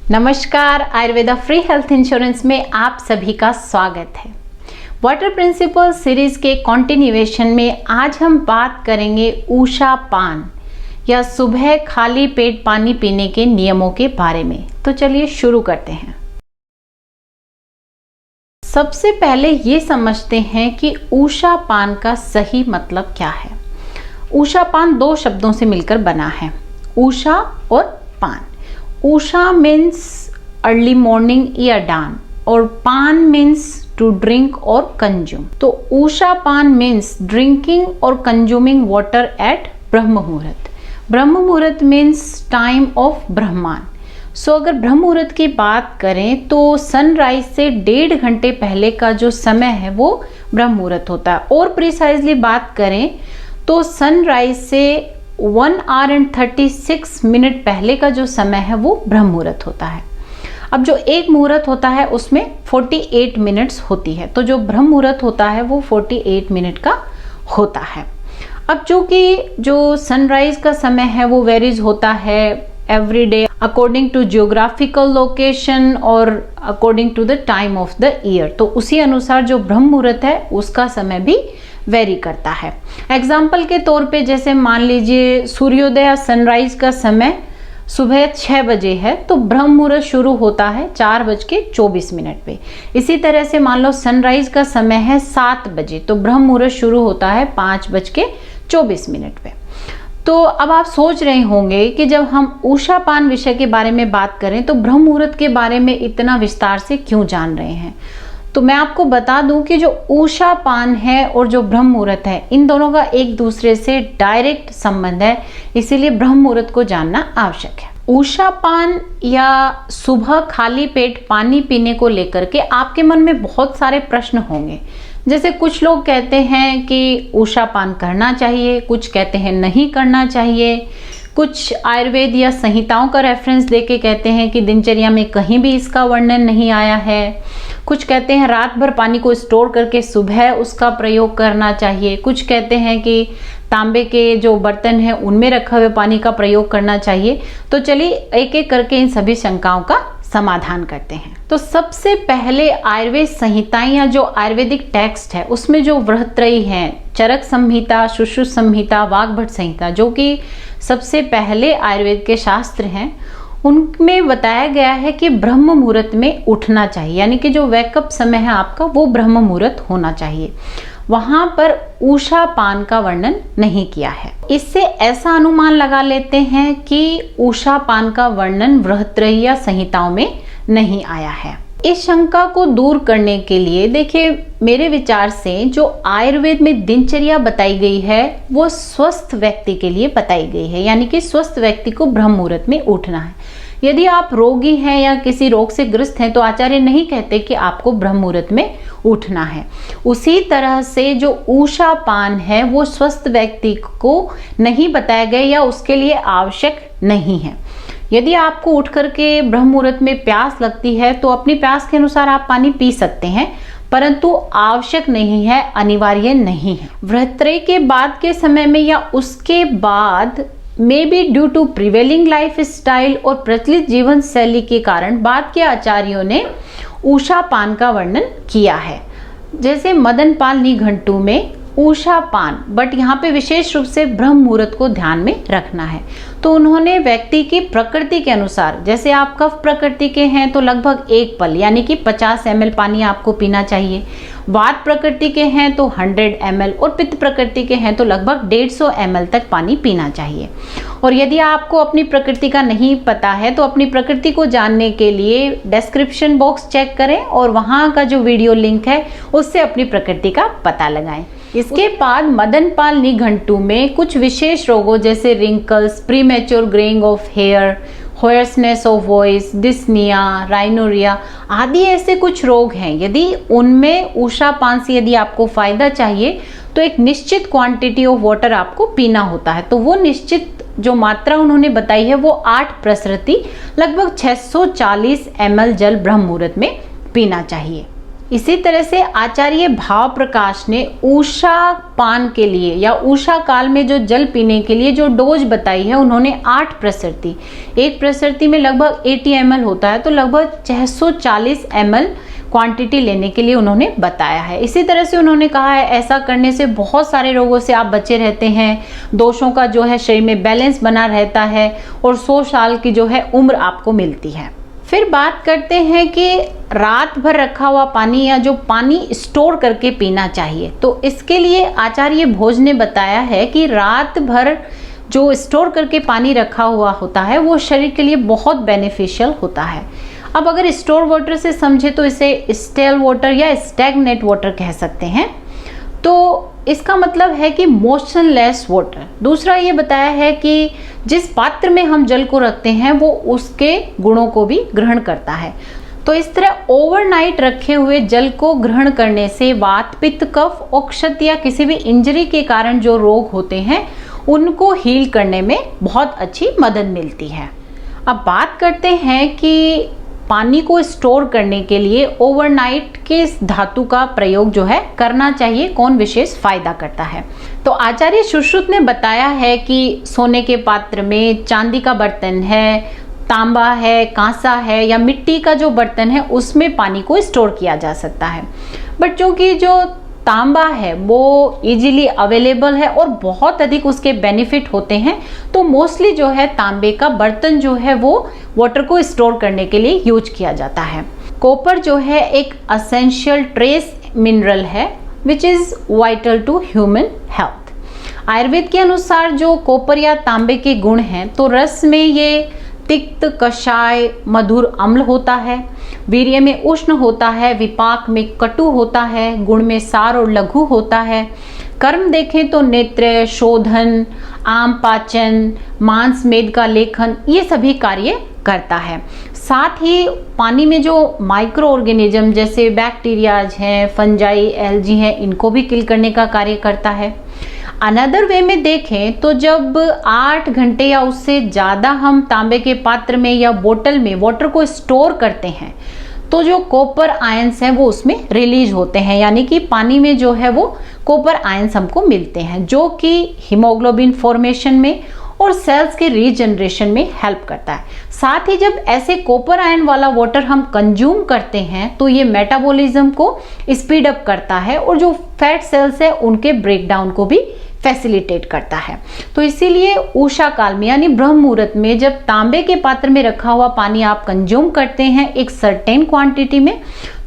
नमस्कार, Ayurveda free health insurance में आप सभी का स्वागत है। वाटर प्रिंसिपल सीरीज के कंटिन्यूएशन में आज हम बात करेंगे उषा पान या सुबह खाली पेट पानी पीने के नियमों के बारे में। तो चलिए शुरू करते हैं। सबसे पहले ये समझते हैं कि उषा पान का सही मतलब क्या है। उषा पान दो शब्दों से मिलकर बना है, उषा और पान। उषा मीन्स अर्ली मॉर्निंग या डान और पान मीन्स टू ड्रिंक और कंज्यूम। तो उषा पान मीन्स ड्रिंकिंग और कंज्यूमिंग वाटर एट ब्रह्म मुहूर्त। ब्रह्म मुहूर्त मीन्स टाइम ऑफ ब्रह्मांड। सो अगर ब्रह्म मुहूर्त की बात करें तो सनराइज से 1.5 घंटे पहले का जो समय है वो ब्रह्म मुहूर्त होता है। और प्रिसाइजली बात करें तो सनराइज से 1 hour and 36 minute पहले का जो समय है वो ब्रह्म मुहूर्त होता है। अब जो एक मुहूर्त होता है उसमें 48 मिनट्स होती है, तो जो ब्रह्म मुहूर्त होता है वो 48 मिनट का होता है। अब जो सनराइज का समय है वो वेरीज होता है every day according to geographical location और according to the time of the year. तो उसी अनुसार जो ब्रह्म मुहूर्त है उसका समय भी वेरी करता है। एग्जाम्पल के तौर पे जैसे मान लीजिए सूर्योदय या सनराइज का समय सुबह 6 बजे है तो ब्रह्म मुहूर्त शुरू होता है 4:24 पे। इसी तरह से मान लो सनराइज का समय है 7 बजे तो ब्रह्म मुहूर्त शुरू होता है 5:24 पे। तो अब आप सोच रहे होंगे कि जब हम उषा पान विषय के बारे में बात करें तो ब्रह्म मुहूर्त के बारे में इतना विस्तार से क्यों जान रहे हैं। तो मैं आपको बता दूं कि जो उषा पान है और जो ब्रह्म मुहूर्त है इन दोनों का एक दूसरे से डायरेक्ट संबंध है, इसीलिए ब्रह्म मुहूर्त को जानना आवश्यक है। उषा पान या सुबह खाली पेट पानी पीने को लेकर के आपके मन में बहुत सारे प्रश्न होंगे। जैसे कुछ लोग कहते हैं कि उषा पान करना चाहिए, कुछ कहते हैं नहीं करना चाहिए, कुछ आयुर्वेद या संहिताओं का रेफरेंस देके कहते हैं कि दिनचर्या में कहीं भी इसका वर्णन नहीं आया है। कुछ कहते हैं रात भर पानी को स्टोर करके सुबह उसका प्रयोग करना चाहिए। कुछ कहते हैं कि तांबे के जो बर्तन हैं उनमें रखा हुए पानी का प्रयोग करना चाहिए। तो चलिए एक एक करके इन सभी शंकाओं का समाधान करते हैं। तो सबसे पहले आयुर्वेद संहिताएं या जो आयुर्वेदिक टेक्स्ट है उसमें जो बृहत्त्रयी हैं, चरक संहिता, सुश्रुत संहिता, वाग्भट संहिता, जो कि सबसे पहले आयुर्वेद के शास्त्र हैं, उनमें बताया गया है कि ब्रह्म मुहूर्त में उठना चाहिए, यानी कि जो वेकअप समय है आपका वो ब्रह्म मुहूर्त होना चाहिए। वहां पर उषा पान का वर्णन नहीं किया है। इससे ऐसा अनुमान लगा लेते हैं कि उषा पान का वर्णन बृहत्त्रयी या संहिताओं में नहीं आया है। इस शंका को दूर करने के लिए देखिए मेरे विचार से जो आयुर्वेद में दिनचर्या बताई गई है वो स्वस्थ व्यक्ति के लिए बताई गई है, यानी कि स्वस्थ व्यक्ति को ब्रह्म मुहूर्त में उठना है। यदि आप रोगी हैं या किसी रोग से ग्रस्त हैं तो आचार्य नहीं कहते कि आपको ब्रह्म मुहूर्त में उठना है। उसी तरह से जो उषा पान है वो स्वस्थ व्यक्ति को नहीं बताया गया या उसके लिए आवश्यक नहीं है। यदि आपको उठ करके ब्रह्म मुहूर्त में प्यास लगती है तो अपनी प्यास के अनुसार आप पानी पी सकते हैं, परंतु आवश्यक नहीं है, अनिवार्य नहीं है। बृहत्त्रयी के बाद के समय में या उसके बाद may be due to prevailing life style और प्रचलित जीवन शैली के कारण बाद के आचार्यों ने उषा पान का वर्णन किया है। जैसे मदन पाल निघंटू में उषा पान, बट यहाँ पे विशेष रूप से ब्रह्म मुहूर्त को ध्यान में रखना है। तो उन्होंने व्यक्ति की प्रकृति के अनुसार, जैसे आप कफ प्रकृति के हैं तो लगभग 1 पल यानी कि 50 ml पानी आपको पीना चाहिए। वात प्रकृति के हैं तो 100 ml और पित्त प्रकृति के हैं तो लगभग 150 ml तक पानी पीना चाहिए। और यदि आपको अपनी प्रकृति का नहीं पता है तो अपनी प्रकृति को जानने के लिए डिस्क्रिप्शन बॉक्स चेक करें और वहाँ का जो वीडियो लिंक है उससे अपनी प्रकृति का पता लगाएं। इसके बाद मदन पाल निघंटू में कुछ विशेष रोगों जैसे wrinkles, premature greying of hair, hoarseness of voice, dyspnoea, rhinorrhoea आदि ऐसे कुछ रोग हैं। यदि उनमें उषा पान से यदि आपको फायदा चाहिए तो एक निश्चित क्वांटिटी ऑफ वाटर आपको पीना होता है। तो वो निश्चित जो मात्रा उन्होंने बताई है वो 8 प्रसृति लगभग 640 ml जल ब्रह्म मुहूर्त में पीना चाहिए। इसी तरह से आचार्य भाव प्रकाश ने उषा पान के लिए या उषा काल में जो जल पीने के लिए जो डोज बताई है, उन्होंने 8 प्रसरती, एक प्रसरती में लगभग 80 ml होता है, तो लगभग 640 ml क्वांटिटी लेने के लिए उन्होंने बताया है। इसी तरह से उन्होंने कहा है ऐसा करने से बहुत सारे रोगों से आप बचे रहते हैं, दोषों का जो है शरीर में बैलेंस बना रहता है और 100 साल की जो है उम्र आपको मिलती है। फिर बात करते हैं कि रात भर रखा हुआ पानी या जो पानी स्टोर करके पीना चाहिए, तो इसके लिए आचार्य भोज ने बताया है कि रात भर जो स्टोर करके पानी रखा हुआ होता है वो शरीर के लिए बहुत बेनिफिशियल होता है। अब अगर स्टोर वाटर से समझे तो इसे स्टेल वाटर या स्टैग्नेट वाटर कह सकते हैं, तो इसका मतलब है कि मोशनलेस वाटर। दूसरा ये बताया है कि जिस पात्र में हम जल को रखते हैं वो उसके गुणों को भी ग्रहण करता है। तो इस तरह ओवरनाइट रखे हुए जल को ग्रहण करने से वात, पित्त, कफ, औक्षत या किसी भी इंजरी के कारण जो रोग होते हैं उनको हील करने में बहुत अच्छी मदद मिलती है। अब बात करते हैं कि पानी को स्टोर करने के लिए ओवरनाइट किस धातु का प्रयोग जो है करना चाहिए, कौन विशेष फायदा करता है। तो आचार्य सुश्रुत ने बताया है कि सोने के पात्र में, चांदी का बर्तन है, तांबा है, कांसा है या मिट्टी का जो बर्तन है उसमें पानी को स्टोर किया जा सकता है। बट चूंकि जो तांबा है वो इजीली अवेलेबल है और बहुत अधिक उसके बेनिफिट होते हैं, तो मोस्टली जो है तांबे का बर्तन जो है वो वाटर को स्टोर करने के लिए यूज किया जाता है। कॉपर जो है एक असेंशियल ट्रेस मिनरल है which is vital to human health. Ayurveda के अनुसार जो कॉपर या तांबे के गुण हैं, तो रस में ये तिक्त, कषाय, मधुर, अम्ल होता है, वीर्य में उष्ण होता है, विपाक में कटु होता है, गुण में सार और लघु होता है। कर्म देखें तो नेत्र, शोधन, आम पाचन, मांस मेद का लेखन, ये सभी कार्य करता है। साथ ही पानी में जो माइक्रो ऑर्गेनिज्म जैसे बैक्टीरियाज हैं, फंजाई, एल्गी हैं, इनको भी किल करने का कार्य करता है। अनदर वे में देखें तो जब 8 घंटे या उससे ज़्यादा हम तांबे के पात्र में या बोतल में वाटर को स्टोर करते हैं तो जो कॉपर आयंस हैं वो उसमें रिलीज होते हैं, यानी कि पानी में जो है वो कॉपर आयंस हमको मिलते हैं जो कि हीमोग्लोबिन फॉर्मेशन में और सेल्स के रीजनरेशन में हेल्प करता है। साथ ही जब ऐसे कॉपर आयन वाला वाटर हम कंज्यूम करते हैं तो ये मेटाबॉलिज्म को स्पीड अप करता है और जो फैट सेल्स है उनके ब्रेकडाउन को भी फैसिलिटेट करता है। तो इसीलिए उषा काल में यानी ब्रह्म मुहूर्त में जब तांबे के पात्र में रखा हुआ पानी आप कंज्यूम करते हैं एक सर्टेन क्वांटिटी में,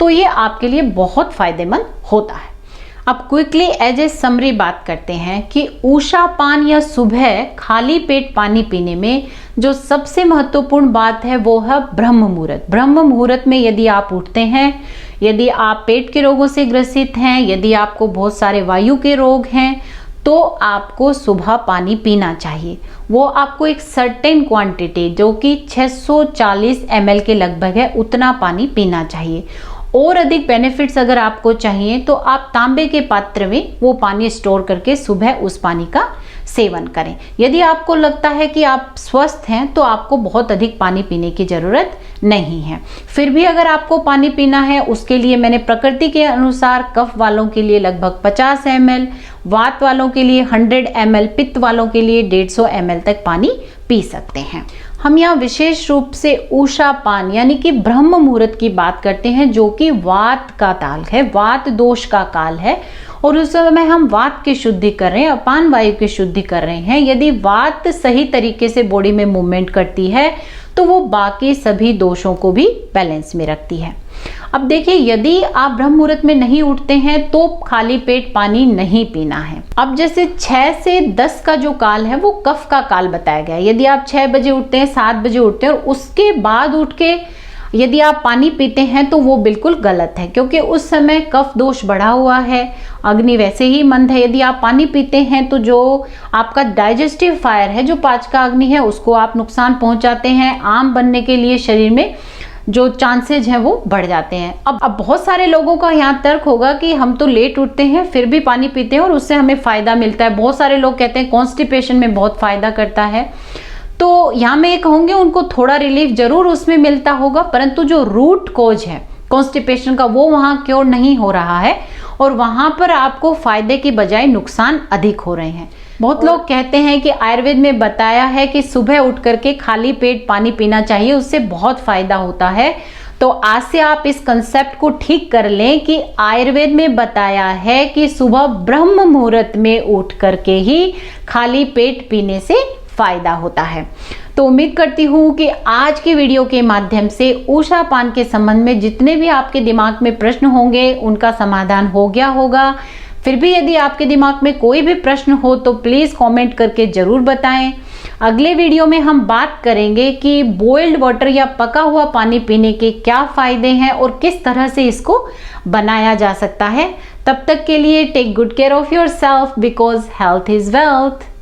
तो ये आपके लिए बहुत फायदेमंद होता है। अब क्विकली एज ए समरी बात करते हैं कि उषा पान या सुबह खाली पेट पानी पीने में जो सबसे महत्वपूर्ण बात है वो है ब्रह्म मुहूर्त। ब्रह्म मुहूर्त में यदि आप उठते हैं, यदि आप पेट के रोगों से ग्रसित हैं, यदि आपको बहुत सारे वायु के रोग हैं, तो आपको सुबह पानी पीना चाहिए। वो आपको एक सर्टेन क्वांटिटी जो कि 640 ml के लगभग है उतना पानी पीना चाहिए। और अधिक बेनिफिट्स अगर आपको चाहिए तो आप तांबे के पात्र में वो पानी स्टोर करके सुबह उस पानी का सेवन करें। यदि आपको लगता है कि आप स्वस्थ हैं तो आपको बहुत अधिक पानी पीने की ज़रूरत नहीं है। फिर भी अगर आपको पानी पीना है उसके लिए मैंने प्रकृति के अनुसार कफ वालों के लिए लगभग 50 ml, वात वालों के लिए 100 ml, पित्त वालों के लिए 150 ml तक पानी पी सकते हैं। हम यहाँ विशेष रूप से उषा पान यानी कि ब्रह्म मुहूर्त की बात करते हैं जो कि वात का काल है, वात दोष का काल है और उस समय हम वात की शुद्धि कर रहे हैं, अपान वायु की शुद्धि कर रहे हैं। यदि वात सही तरीके से बॉडी में मूवमेंट करती है तो वो बाकी सभी दोषों को भी बैलेंस में रखती है। अब देखिए यदि आप ब्रह्म मुहूर्त में नहीं उठते हैं तो खाली पेट पानी नहीं पीना है। अब जैसे 6 से 10 का जो काल है वो कफ का काल बताया गया है। यदि आप 6 बजे उठते हैं, 7 बजे उठते हैं और उसके बाद उठ के यदि आप पानी पीते हैं तो वो बिल्कुल गलत है, क्योंकि उस समय कफ दोष बढ़ा हुआ है, अग्नि वैसे ही मंद है। यदि आप पानी पीते हैं तो जो आपका डाइजेस्टिव फायर है, जो पाचका अग्नि है, उसको आप नुकसान पहुंचाते हैं। आम बनने के लिए शरीर में जो चांसेज हैं वो बढ़ जाते हैं। अब बहुत सारे लोगों का यहाँ तर्क होगा कि हम तो लेट उठते हैं फिर भी पानी पीते हैं और उससे हमें फायदा मिलता है। बहुत सारे लोग कहते हैं कॉन्स्टिपेशन में बहुत फायदा करता है। तो यहाँ मैं ये कहूँगी उनको थोड़ा रिलीफ जरूर उसमें मिलता होगा, परंतु जो रूट कॉज है कॉन्स्टिपेशन का, वो वहाँ क्योर नहीं हो रहा है और वहाँ पर आपको फायदे की बजाय नुकसान अधिक हो रहे हैं। बहुत लोग कहते हैं कि आयुर्वेद में बताया है कि सुबह उठ करके खाली पेट पानी पीना चाहिए, उससे बहुत फायदा होता है। तो आज से आप इस कंसेप्ट को ठीक कर लें कि आयुर्वेद में बताया है कि सुबह ब्रह्म मुहूर्त में उठ करके ही खाली पेट पीने से फायदा होता है। तो उम्मीद करती हूँ कि आज की वीडियो के माध्यम से उषा पान के संबंध में जितने भी आपके दिमाग में प्रश्न होंगे उनका समाधान हो गया होगा। फिर भी यदि आपके दिमाग में कोई भी प्रश्न हो तो प्लीज़ कमेंट करके ज़रूर बताएं। अगले वीडियो में हम बात करेंगे कि बॉइल्ड वाटर या पका हुआ पानी पीने के क्या फ़ायदे हैं और किस तरह से इसको बनाया जा सकता है। तब तक के लिए take good care of yourself because health is wealth.